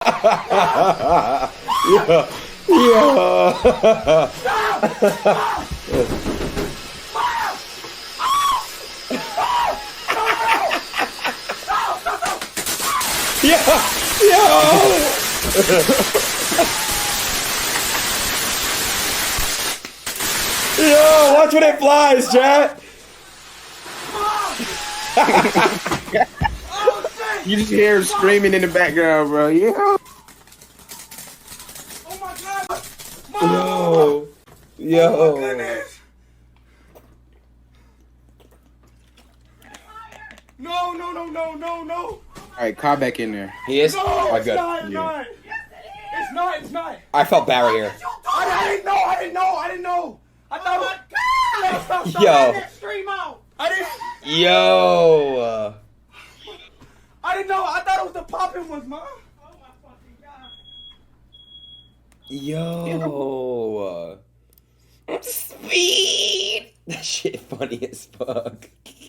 Yeah. Yeah. Yeah. Yo, watch when it flies, chat. You just hear him screaming in the background, bro. Yeah. Oh my god! Yo. Yo. Oh my goodness! No, no, no, no, no, no! All right, car back in there. He is? No, Oh, it's good. not, it's Yeah. not. It's not, it's not. I felt Barry here. I didn't know, I didn't know, I didn't know. I thought it was... Stop, stop, Yo. that stream out. I didn't... Yo. I didn't know, I thought it was the popping ones, man. Oh my fucking god. Yo. Speed. That shit funny as fuck.